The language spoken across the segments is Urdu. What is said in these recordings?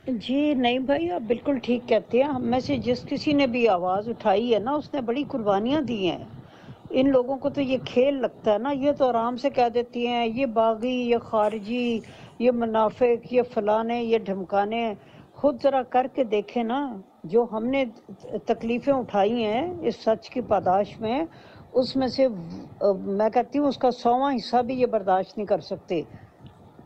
جی نہیں بھائی، آپ بالکل ٹھیک کہتے ہیں. ہم میں سے جس کسی نے بھی آواز اٹھائی ہے نا، اس نے بڑی قربانیاں دی ہیں. ان لوگوں کو تو یہ کھیل لگتا ہے نا، یہ تو آرام سے کہہ دیتی ہیں یہ باغی، یہ خارجی، یہ منافق، یہ فلانے، یہ ڈھمکانے. خود ذرا کر کے دیکھیں نا، جو ہم نے تکلیفیں اٹھائی ہیں اس سچ کی پاداش میں، اس میں سے میں کہتی ہوں اس کا 100واں حصہ بھی یہ برداشت نہیں کر سکتے.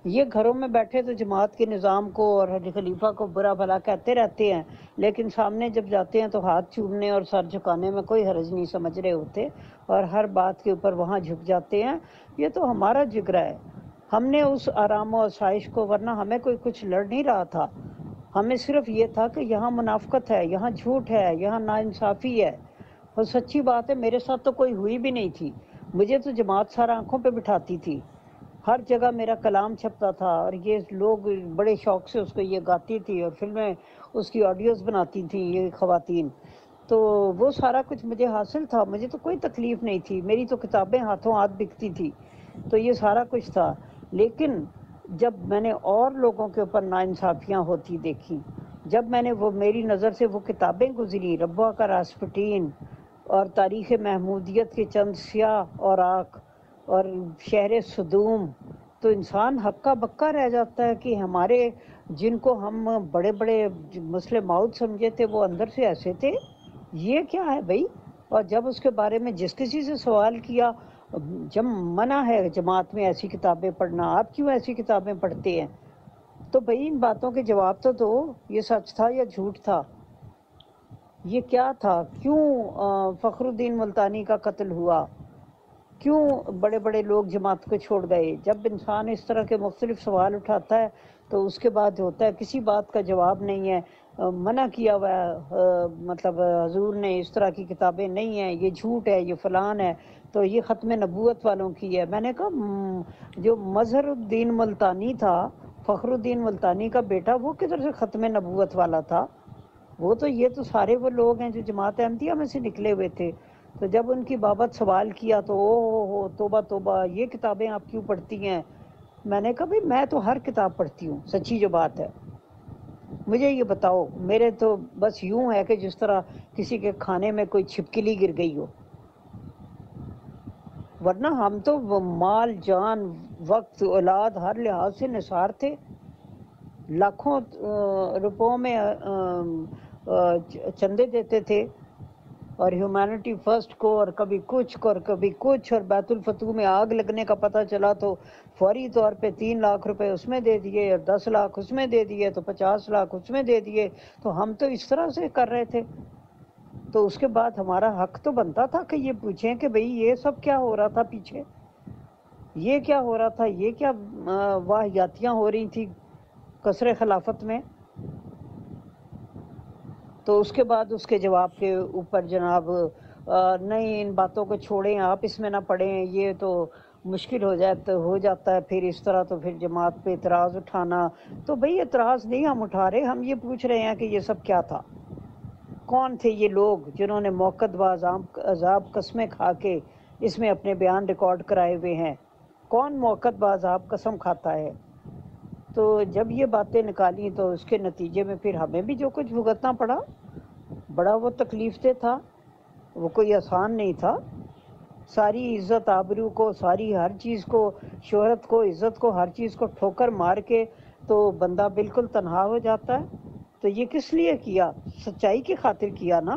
یہ گھروں میں بیٹھے تو جماعت کے نظام کو اور حج خلیفہ کو برا بھلا کہتے رہتے ہیں، لیکن سامنے جب جاتے ہیں تو ہاتھ چومنے اور سر جھکانے میں کوئی حرج نہیں سمجھ رہے ہوتے، اور ہر بات کے اوپر وہاں جھک جاتے ہیں. یہ تو ہمارا جگرا ہے. ہم نے اس آرام و آسائش کو، ورنہ ہمیں کوئی کچھ لڑ نہیں رہا تھا. ہمیں صرف یہ تھا کہ یہاں منافقت ہے، یہاں جھوٹ ہے، یہاں ناانصافی ہے. اور سچی بات ہے، میرے ساتھ تو کوئی ہوئی بھی نہیں تھی. مجھے تو جماعت سارا آنکھوں پہ بٹھاتی تھی. ہر جگہ میرا کلام چھپتا تھا، اور یہ لوگ بڑے شوق سے اس کو یہ گاتی تھی اور فلمیں اس کی آڈیوز بناتی تھیں یہ خواتین. تو وہ سارا کچھ مجھے حاصل تھا، مجھے تو کوئی تکلیف نہیں تھی. میری تو کتابیں ہاتھوں ہاتھ بکتی تھی. تو یہ سارا کچھ تھا. لیکن جب میں نے اور لوگوں کے اوپر ناانصافیاں ہوتی دیکھی، جب میں نے وہ میری نظر سے وہ کتابیں گزری، ربوہ کا راسپٹین اور تاریخ محمودیت کے چند سیاہ اوراق اور شہر صدوم، تو انسان ہکا بکا رہ جاتا ہے کہ ہمارے جن کو ہم بڑے بڑے مسلم موت سمجھے تھے وہ اندر سے ایسے تھے. یہ کیا ہے بھائی؟ اور جب اس کے بارے میں جس کسی سے سوال کیا، جب منع ہے جماعت میں ایسی کتابیں پڑھنا، آپ کیوں ایسی کتابیں پڑھتے ہیں؟ تو بھائی ان باتوں کے جواب تو دو، یہ سچ تھا یا جھوٹ تھا؟ یہ کیا تھا؟ کیوں فخر الدین ملتانی کا قتل ہوا؟ کیوں بڑے بڑے لوگ جماعت کو چھوڑ گئے؟ جب انسان اس طرح کے مختلف سوال اٹھاتا ہے تو اس کے بعد ہوتا ہے کسی بات کا جواب نہیں ہے. منع کیا ہوا ہے، مطلب حضور نے اس طرح کی کتابیں نہیں ہیں، یہ جھوٹ ہے، یہ فلان ہے، تو یہ ختم نبوت والوں کی ہے. میں نے کہا جو مظہر الدین ملتانی تھا، فخر الدین ملتانی کا بیٹا، وہ کدھر سے ختم نبوت والا تھا؟ وہ تو یہ تو سارے وہ لوگ ہیں جو جماعت احمدیہ میں سے نکلے ہوئے تھے. تو جب ان کی بابت سوال کیا تو او ہو توبہ توبہ، یہ کتابیں آپ کیوں پڑھتی ہیں؟ میں نے کہا بھائی میں تو ہر کتاب پڑھتی ہوں، سچی جو بات ہے. مجھے یہ بتاؤ، میرے تو بس یوں ہے کہ جس طرح کسی کے کھانے میں کوئی چھپکلی گر گئی ہو. ورنہ ہم تو مال جان وقت اولاد ہر لحاظ سے نثار تھے. لاکھوں روپوں میں چندے دیتے تھے، اور ہیومینٹی فرسٹ کو، اور کبھی کچھ اور کبھی کچھ، اور بیت الفتوح میں آگ لگنے کا پتہ چلا تو فوری طور پہ 3 لاکھ روپے اس میں دے دیے، اور 10 لاکھ اس میں دے دیے، تو 50 لاکھ اس میں دے دیے. تو ہم تو اس طرح سے کر رہے تھے. تو اس کے بعد ہمارا حق تو بنتا تھا کہ یہ پوچھیں کہ بھئی یہ سب کیا ہو رہا تھا پیچھے، یہ کیا ہو رہا تھا، یہ کیا واہیاتیاں ہو رہی تھی قصر خلافت میں. تو اس کے بعد اس کے جواب کے اوپر جناب نہیں ان باتوں کو چھوڑیں، آپ اس میں نہ پڑیں، یہ تو مشکل ہو جاتا ہے پھر اس طرح. تو پھر جماعت پہ اعتراض اٹھانا. تو بھئی اعتراض نہیں ہم اٹھا رہے، ہم یہ پوچھ رہے ہیں کہ یہ سب کیا تھا؟ کون تھے یہ لوگ جنہوں نے موقت عذاب قسمیں کھا کے اس میں اپنے بیان ریکارڈ کرائے ہوئے ہیں؟ کون موقت عذاب قسم کھاتا ہے؟ تو جب یہ باتیں نکالی تو اس کے نتیجے میں پھر ہمیں بھی جو کچھ بھگتنا پڑا، بڑا وہ تکلیف دہ تھا، وہ کوئی آسان نہیں تھا. ساری عزت آبرو کو، ساری ہر چیز کو، شہرت کو، عزت کو، ہر چیز کو ٹھوکر مار کے تو بندہ بالکل تنہا ہو جاتا ہے. تو یہ کس لیے کیا؟ سچائی کی خاطر کیا نا.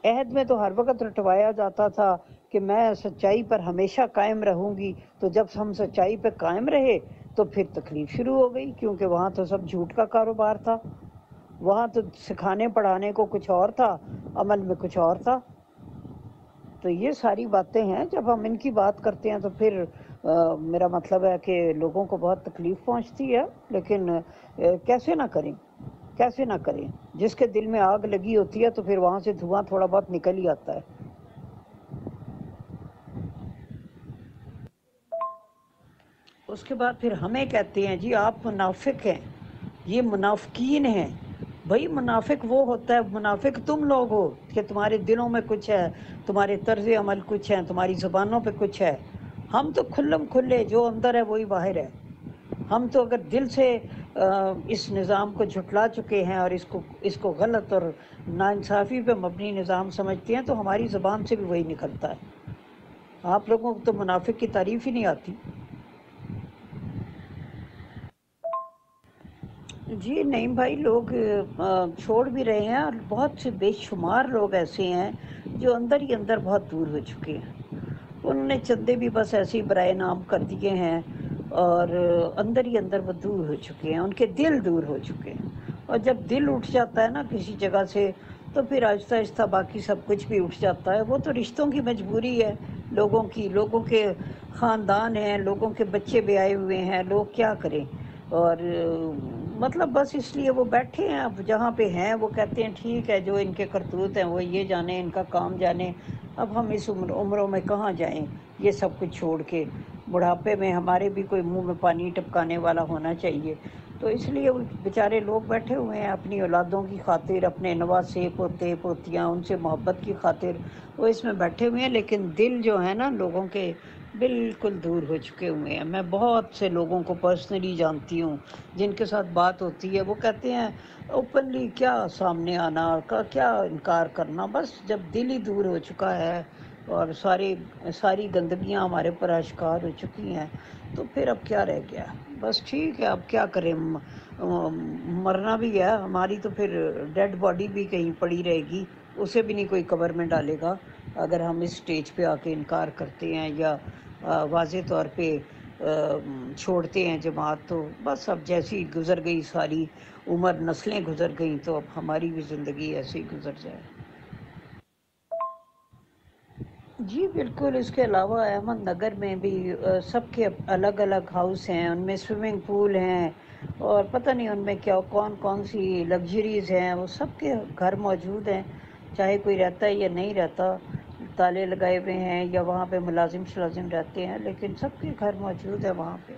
عہد میں تو ہر وقت رٹوایا جاتا تھا کہ میں سچائی پر ہمیشہ قائم رہوں گی. تو جب ہم سچائی پہ قائم رہے تو پھر تکلیف شروع ہو گئی، کیونکہ وہاں تو سب جھوٹ کا کاروبار تھا. وہاں تو سکھانے پڑھانے کو کچھ اور تھا، عمل میں کچھ اور تھا. تو یہ ساری باتیں ہیں، جب ہم ان کی بات کرتے ہیں تو پھر میرا مطلب ہے کہ لوگوں کو بہت تکلیف پہنچتی ہے. لیکن کیسے نہ کریں، کیسے نہ کریں؟ جس کے دل میں آگ لگی ہوتی ہے تو پھر وہاں سے دھواں تھوڑا بہت نکل ہی آتا ہے. اس کے بعد پھر ہمیں کہتے ہیں جی آپ منافق ہیں، یہ منافقین ہیں. بھائی منافق وہ ہوتا ہے، منافق تم لوگ ہو کہ تمہارے دلوں میں کچھ ہے، تمہارے طرز عمل کچھ ہے، تمہاری زبانوں پہ کچھ ہے. ہم تو کھلم کھلے، جو اندر ہے وہی باہر ہے. ہم تو اگر دل سے اس نظام کو جھٹلا چکے ہیں اور اس کو غلط اور ناانصافی پہ مبنی نظام سمجھتے ہیں، تو ہماری زبان سے بھی وہی نکلتا ہے۔ آپ لوگوں کو تو منافق کی تعریف ہی نہیں آتی۔ جی نہیں بھائی، لوگ چھوڑ بھی رہے ہیں، اور بہت سے بے شمار لوگ ایسے ہیں جو اندر ہی اندر بہت دور ہو چکے ہیں۔ انہوں نے چندے بھی بس ایسے ہی برائے نام کر دیے ہیں، اور اندر ہی اندر وہ دور ہو چکے ہیں، ان کے دل دور ہو چکے ہیں۔ اور جب دل اٹھ جاتا ہے نا کسی جگہ سے، تو پھر آہستہ آہستہ باقی سب کچھ بھی اٹھ جاتا ہے۔ وہ تو رشتوں کی مجبوری ہے، لوگوں کے خاندان ہیں، لوگوں کے بچے بھی آئے ہوئے ہیں، لوگ کیا کریں؟ اور مطلب بس اس لیے وہ بیٹھے ہیں، اب جہاں پہ ہیں وہ کہتے ہیں ٹھیک ہے، جو ان کے کرتوت ہیں وہ یہ جانے، ان کا کام جانے، اب ہم اس عمروں میں کہاں جائیں یہ سب کچھ چھوڑ کے؟ بڑھاپے میں ہمارے بھی کوئی منہ میں پانی ٹپکانے والا ہونا چاہیے۔ تو اس لیے وہ بیچارے لوگ بیٹھے ہوئے ہیں، اپنی اولادوں کی خاطر، اپنے نواسے پوتے پوتیاں، ان سے محبت کی خاطر وہ اس میں بیٹھے ہوئے ہیں، لیکن دل جو ہے نا لوگوں کے بالکل دور ہو چکے ہوئے ہیں۔ میں بہت سے لوگوں کو پرسنلی جانتی ہوں جن کے ساتھ بات ہوتی ہے، وہ کہتے ہیں اوپنلی کیا سامنے آنا کا، کیا انکار کرنا، بس جب دل ہی دور ہو چکا ہے اور ساری گندگیاں ہمارے پر اشکار ہو چکی ہیں، تو پھر اب کیا رہ گیا؟ بس ٹھیک ہے، اب کیا کریں، مرنا بھی ہے ہماری، تو پھر ڈیڈ باڈی بھی کہیں پڑی رہے گی، اسے بھی نہیں کوئی قبر میں ڈالے گا اگر ہم اس سٹیج پہ آ کے انکار کرتے ہیں یا واضح طور پہ چھوڑتے ہیں جماعت۔ تو بس اب جیسی گزر گئی ساری عمر، نسلیں گزر گئیں، تو اب ہماری بھی زندگی ایسے ہی گزر جائے۔ جی بالکل، اس کے علاوہ احمد نگر میں بھی سب کے الگ الگ ہاؤس ہیں، ان میں سوئمنگ پول ہیں، اور پتہ نہیں ان میں کیا کون سی لگژریز ہیں، وہ سب کے گھر موجود ہیں، چاہے کوئی رہتا ہے یا نہیں رہتا، تالے لگائے ہوئے ہیں یا وہاں پہ ملازم شلازم رہتے ہیں، لیکن سب کے گھر موجود ہے وہاں پہ۔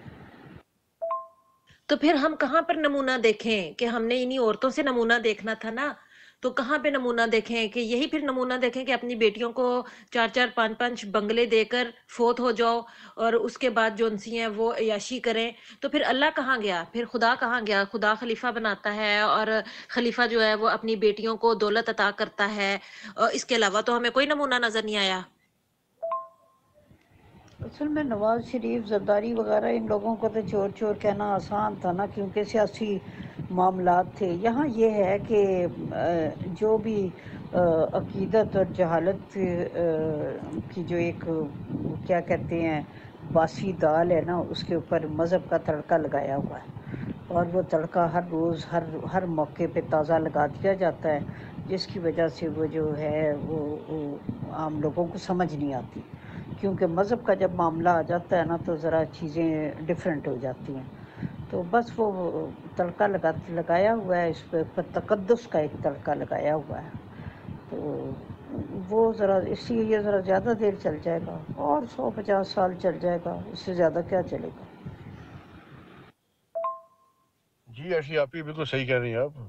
تو پھر ہم کہاں پر نمونہ دیکھیں کہ ہم نے انہی عورتوں سے نمونہ دیکھنا تھا نا؟ تو کہاں پہ نمونہ دیکھیں کہ یہی پھر نمونہ دیکھیں کہ اپنی بیٹیوں کو 4 4 5 5 بنگلے دے کر فوت ہو جاؤ، اور اس کے بعد جو انسی ہیں وہ عیاشی کریں؟ تو پھر اللہ کہاں گیا؟ پھر خدا کہاں گیا؟ خدا خلیفہ بناتا ہے، اور خلیفہ جو ہے وہ اپنی بیٹیوں کو دولت عطا کرتا ہے، اور اس کے علاوہ تو ہمیں کوئی نمونہ نظر نہیں آیا۔ اصل میں نواز شریف، زرداری وغیرہ، ان لوگوں کو تو چور چور کہنا آسان تھا نا، کیونکہ سیاسی معاملات تھے۔ یہاں یہ ہے کہ جو بھی عقیدت اور جہالت کی جو ایک کیا کہتے ہیں باسی دال ہے نا، اس کے اوپر مذہب کا تڑکا لگایا ہوا ہے، اور وہ تڑکا ہر روز ہر موقع پہ تازہ لگا دیا جاتا ہے، جس کی وجہ سے وہ جو ہے وہ عام لوگوں کو سمجھ نہیں آتی، کیونکہ مذہب کا جب معاملہ آ جاتا ہے نا تو ذرا چیزیں ڈیفرنٹ ہو جاتی ہیں۔ تو بس وہ تڑکا لگایا ہوا ہے، اس پہ تقدس کا ایک تڑکا لگایا ہوا ہے، تو وہ ذرا اس لیے یہ ذرا زیادہ دیر چل جائے گا، اور 150 سال چل جائے گا، اس سے زیادہ کیا چلے گا۔ جی ایسی آپ ہی بالکل صحیح کہہ رہی ہیں آپ۔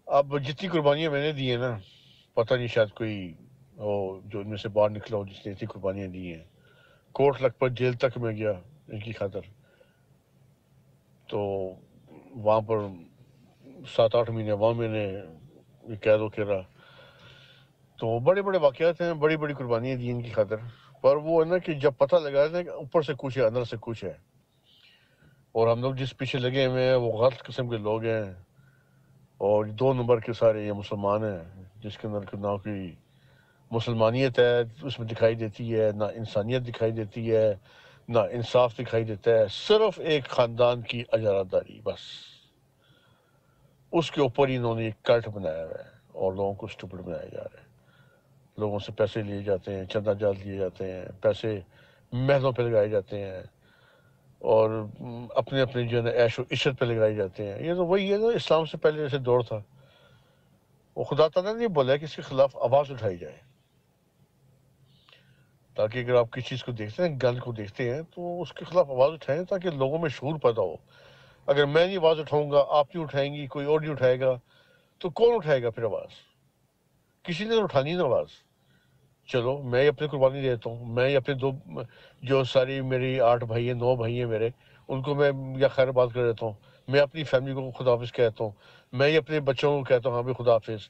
اب جتنی قربانیاں میں نے دی ہیں نا، پتہ نہیں شاید کوئی وہ جو ان میں سے باہر نکلا ہو جس نے اتنی قربانیاں دی ہیں۔ کوٹ لکھپت جیل تک میں گیا ان کی خاطر، تو وہاں پر 7 8 مہینے وہاں میں نے قید و کرا، تو بڑے بڑے واقعات ہیں، بڑی بڑی قربانیاں دی ان کی خاطر، پر وہ ہے نا کہ جب پتہ لگا نا کہ اوپر سے کچھ ہے اندر سے کچھ ہے، اور ہم لوگ جس پیچھے لگے ہوئے ہیں وہ غلط قسم کے لوگ ہیں، اور 2 نمبر کے سارے یہ مسلمان ہیں، جس کے اندر نہ کوئی مسلمانیت ہے اس میں دکھائی دیتی ہے، نہ انسانیت دکھائی دیتی ہے، نہ انصاف دکھائی دیتا ہے، صرف ایک خاندان کی اجارہ داری بس، اس کے اوپر ہی انہوں نے ایک کلٹ بنایا ہوا ہے، اور لوگوں کو اسٹوپڈ بنایا جا رہا ہے۔ لوگوں سے پیسے لیے جاتے ہیں، چندہ جال دیے جاتے ہیں، پیسے محلوں پہ لگائے جاتے ہیں، اور اپنے اپنے جو ہے نا عیش و عشرت پہ لگائے جاتے ہیں۔ یہ تو وہی ہے نا اسلام سے پہلے جیسے دور تھا، وہ خدا تعالیٰ نے یہ بولا ہے کہ اس کے خلاف آواز اٹھائی جائے، تاکہ اگر آپ کسی چیز کو دیکھتے ہیں، گند کو دیکھتے ہیں، تو اس کے خلاف آواز اٹھائیں تاکہ لوگوں میں شعور پیدا ہو۔ اگر میں نہیں آواز اٹھاؤں گا، آپ نہیں اٹھائیں گی، کوئی اور نہیں اٹھائے گا، تو کون اٹھائے گا پھر آواز؟ کسی نے تو اٹھانی نا آواز۔ چلو میں ہی اپنی قربانی دیتا ہوں، میں ہی اپنے جو ساری میری 8 بھائی ہیں 9 بھائی ہیں میرے، ان کو میں یا خیر بات کر دیتا ہوں، میں اپنی فیملی کو خدا حافظ کہتا ہوں، میں ہی اپنے بچوں کو کہتا ہوں ہاں بھی خدا حافظ،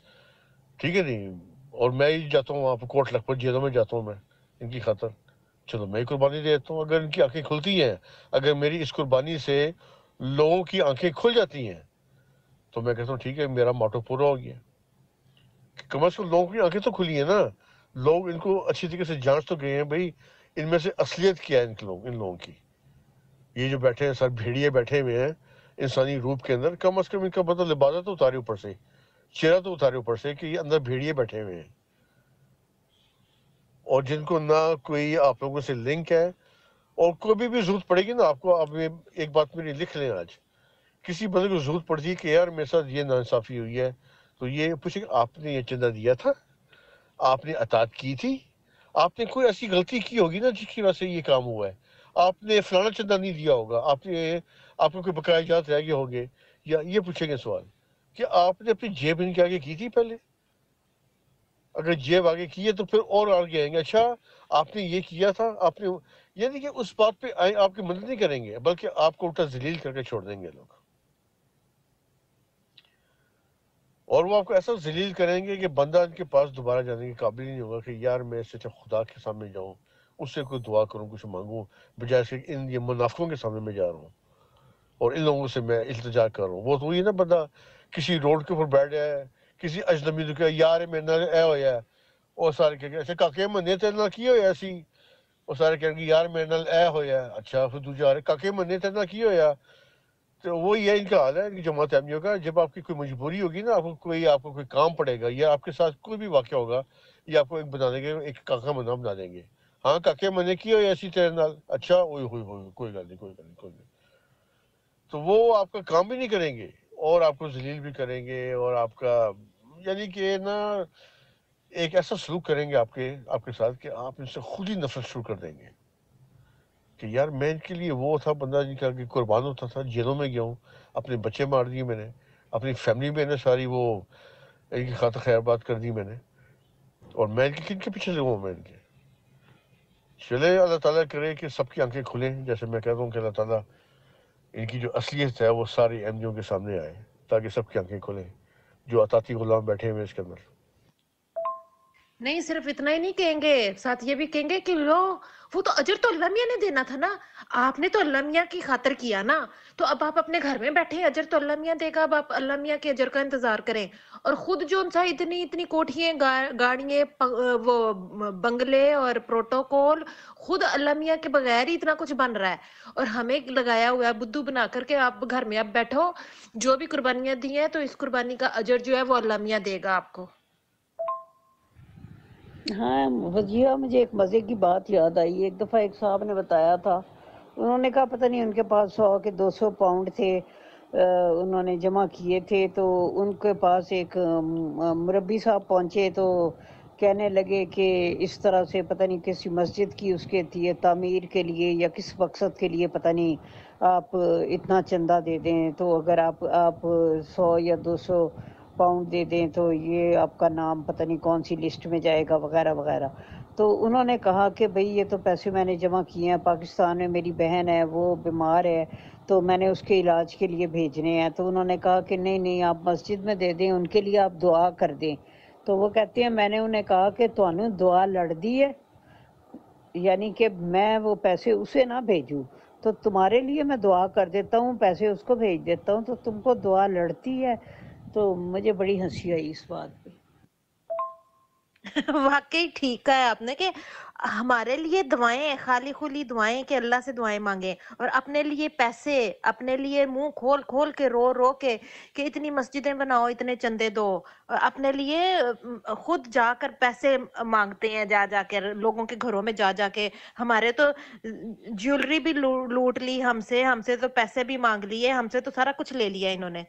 ٹھیک ہے نہیں، اور میں ہی جاتا ہوں وہاں پہ کوٹ لکھپت جیلوں میں جاتا ہوں میں ان کی خاطر، چلو میں ہی قربانی دے دیتا ہوں. اگر ان کی آنکھیں کھلتی ہیں، اگر میری اس قربانی سے لوگوں کی آنکھیں کھل جاتی ہیں، تو میں کہتا ہوں ٹھیک ہے، میرا موٹو پورا ہو گیا. کم از کم لوگوں کی آنکھیں تو کھلی ہیں نا، لوگ ان کو اچھی طریقے سے جانچ تو گئے ہیں بھائی ان میں سے اصلیت کیا ہے ان لوگوں کی. یہ جو بیٹھے ہیں سر بھیڑیے بیٹھے ہوئے ہیں انسانی روپ کے اندر، کم از کم ان کا بدل لبادہ تو اتارے اوپر سے، چہرہ تو اتارے اوپر سے کہ یہ اندر بھیڑیے بیٹھے ہوئے ہیں، اور جن کو نہ کوئی آپ لوگوں سے لنک ہے، اور کبھی بھی ضرورت پڑے گی نا آپ کو. آپ ایک بات میری لکھ لیں، آج کسی بندے کو ضرورت پڑتی ہے کہ یار میرے ساتھ یہ ناانصافی ہوئی ہے، تو یہ پوچھے کہ آپ نے یہ چندہ دیا تھا، آپ نے اطاعت کی تھی، آپ نے کوئی ایسی غلطی کی ہوگی نا جس کی وجہ سے یہ کام ہوا ہے، آپ نے فلانا چندہ نہیں دیا ہوگا، آپ کو کوئی بقایا جات رہ گئے ہوں گے، یا یہ پوچھیں گے سوال کہ آپ نے اپنی جیب ان کے آگے کی تھی پہلے. اگر جیب آگے کی ہے تو پھر اور آگے آئیں گے، اچھا آپ نے یہ کیا تھا، آپ نے، یعنی کہ اس بات پہ آپ کی مدد نہیں کریں گے بلکہ آپ کو الٹا ذلیل کر کے چھوڑ دیں گے لوگ. اور وہ آپ کو ایسا ذلیل کریں گے کہ بندہ ان کے پاس دوبارہ جانے کے قابل ہی نہیں ہوگا کہ یار میں اس سے اچھا خدا کے سامنے جاؤں، اس سے کوئی دعا کروں، کچھ مانگوں، بجائے سے ان یہ منافقوں کے سامنے میں جا رہا ہوں اور ان لوگوں سے میں التجا کر رہا ہوں. وہ تو وہی نا بندہ کسی روڈ کے اوپر بیٹھ جائے، کسی اجنبی نے کہا یار میرے نال اے ہویا ہے، اور سارے کہیں گے اچھا کاکے مننے تیرے نال کی ہویا سی، اور سارے کہیں گے یار میرے نال اے ہویا ہے. اچھا پھر دوجے آ رہے کاکے مننے تیرے نال کی ہویا. تو وہی ہے ان کا حال ہے، ان کی جماعت احمدیوں کا. جب آپ کی کوئی مجبوری ہوگی نا، آپ کو کوئی کام پڑے گا یا آپ کے ساتھ کوئی بھی واقعہ ہوگا، یہ آپ کو ایک بنا دیں گے، ایک کاکا منا بنا دیں گے. ہاں کاکے مننے کی ہوئی ایسی تیرے نال، اچھا ہوئی کوئی گل نہیں کوئی گل نہیں کوئی نہیں. تو وہ آپ کا کام بھی نہیں کریں گے اور آپ کو ذلیل بھی کریں گے، اور آپ کا یعنی کہ نا ایک ایسا سلوک کریں گے آپ کے ساتھ کہ آپ ان سے خود ہی نفرت شروع کر دیں گے کہ یار میں ان کے لیے وہ تھا بندہ جن کا کہ قربان ہوتا تھا، جیلوں میں گیا ہوں، اپنے بچے مار دیے میں نے، اپنی فیملی میں نے ساری وہ ان کی خاطر خیر بات کر دی میں نے، اور میں کن کے پیچھے لگوں میں ان کے. چلے اللہ تعالیٰ کرے کہ سب کی آنکھیں کھلیں، جیسے میں کہتا ہوں کہ اللہ تعالیٰ ان کی جو اصلیت ہے وہ ساری احمدیوں کے سامنے آئے تاکہ سب کی آنکھیں کھلیں جو اطاعتی غلام بیٹھے ہوئے اس کے اندر. نہیں صرف اتنا ہی نہیں کہیں گے، ساتھ یہ بھی کہیں گے کہ لو وہ تو اجر تو اللہ میاں نے دینا تھا نا، آپ نے تو اللہ میاں کی خاطر کیا نا، تو اب آپ اپنے گھر میں بیٹھے اجر تو اللہ میاں دے گا، اب آپ اللہ میاں کے اجر کا انتظار کریں. اور خود جو ان سا اتنی کوٹھیاں گاڑیاں وہ بنگلے اور پروٹوکول خود اللہ میاں کے بغیر ہی اتنا کچھ بن رہا ہے، اور ہمیں لگایا ہوا ہے بدھو بنا کر کے آپ گھر میں اب بیٹھو، جو بھی قربانیاں دی ہیں تو اس قربانی کا اجر جو ہے وہ اللہ میاں دے گا آپ کو. ہاں وجیہ مجھے ایک مزے کی بات یاد آئی. ایک دفعہ ایک صاحب نے بتایا تھا، انہوں نے کہا پتہ نہیں ان کے پاس 100 کے 200 پاؤنڈ تھے، انہوں نے جمع کیے تھے. تو ان کے پاس ایک مربی صاحب پہنچے تو کہنے لگے کہ اس طرح سے پتہ نہیں کسی مسجد کی اس کے تھی تعمیر کے لیے یا کس مقصد کے لیے پتہ نہیں آپ اتنا چندہ دے دیں، تو اگر آپ 100 یا 200 پاؤنڈ دے دیں تو یہ آپ کا نام پتہ نہیں کون سی لسٹ میں جائے گا وغیرہ وغیرہ. تو انہوں نے کہا کہ بھئی یہ تو پیسے میں نے جمع کیے ہیں، پاکستان میں میری بہن ہے وہ بیمار ہے تو میں نے اس کے علاج کے لیے بھیجنے ہیں. تو انہوں نے کہا کہ نہیں آپ مسجد میں دے دیں، ان کے لیے آپ دعا کر دیں. تو وہ کہتے ہیں میں نے انہیں کہا کہ تانوں دعا لڑ دی ہے، یعنی کہ میں وہ پیسے اسے نہ بھیجوں، تو تمہارے لیے میں دعا کر دیتا ہوں، پیسے اس کو بھیج دیتا ہوں، تو تم کو دعا لڑتی ہے. تو مجھے بڑی ہنسی آئی اس بات پہ. واقعی ٹھیک کہا ہے آپ نے کہ ہمارے لیے دعائیں خالی خلی دعائیں کہ اللہ سے دعائیں مانگیں، اور اپنے لیے پیسے، اپنے لیے منہ کھول کھول کے رو کے کہ اتنی مسجدیں بناؤ، اتنے چندے دو، اپنے لیے خود جا کر پیسے مانگتے ہیں، جا کر لوگوں کے گھروں میں جا کے. ہمارے تو جیولری بھی لوٹ لی ہم سے تو پیسے بھی مانگ لیے ہم سے، تو سارا کچھ لے لیا انہوں نے.